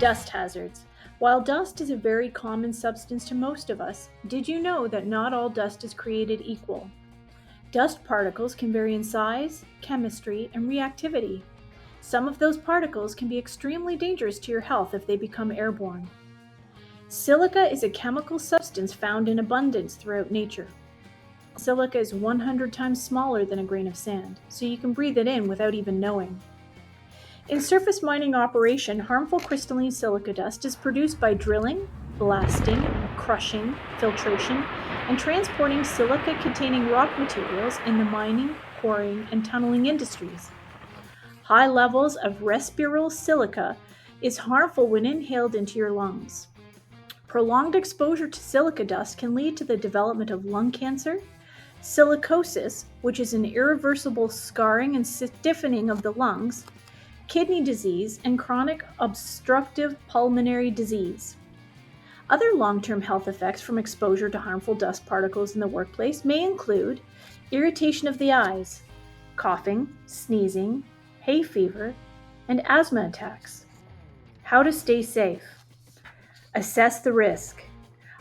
Dust hazards. While dust is a very common substance to most of us, did you know that not all dust is created equal? Dust particles can vary in size, chemistry, and reactivity. Some of those particles can be extremely dangerous to your health if they become airborne. Silica is a chemical substance found in abundance throughout nature. Silica is 100 times smaller than a grain of sand, so you can breathe it in without even knowing. In surface mining operation, harmful crystalline silica dust is produced by drilling, blasting, crushing, filtration, and transporting silica-containing rock materials in the mining, quarrying, and tunneling industries. High levels of respiral silica is harmful when inhaled into your lungs. Prolonged exposure to silica dust can lead to the development of lung cancer, silicosis, which is an irreversible scarring and stiffening of the lungs, kidney disease, and chronic obstructive pulmonary disease. Other long-term health effects from exposure to harmful dust particles in the workplace may include irritation of the eyes, coughing, sneezing, hay fever, and asthma attacks. How to stay safe. Assess the risk.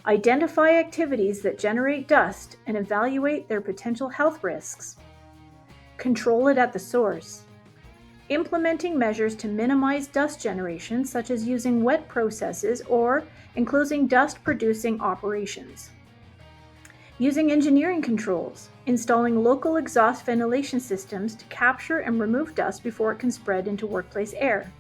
Identify activities that generate dust and evaluate their potential health risks. Control it at the source. Implementing measures to minimize dust generation, such as using wet processes or enclosing dust-producing operations. Using engineering controls, installing local exhaust ventilation systems to capture and remove dust before it can spread into workplace air.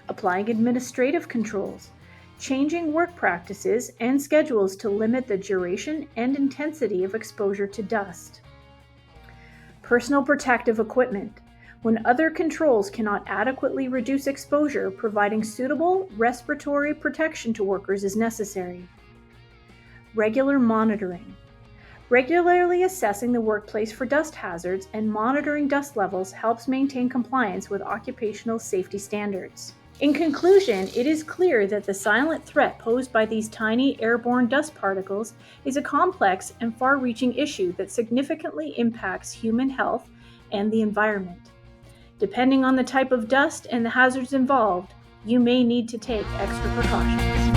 Applying administrative controls, changing work practices and schedules to limit the duration and intensity of exposure to dust. Personal protective equipment. When other controls cannot adequately reduce exposure, providing suitable respiratory protection to workers is necessary. Regular monitoring. Regularly assessing the workplace for dust hazards and monitoring dust levels helps maintain compliance with occupational safety standards. In conclusion, it is clear that the silent threat posed by these tiny airborne dust particles is a complex and far-reaching issue that significantly impacts human health and the environment. Depending on the type of dust and the hazards involved, you may need to take extra precautions.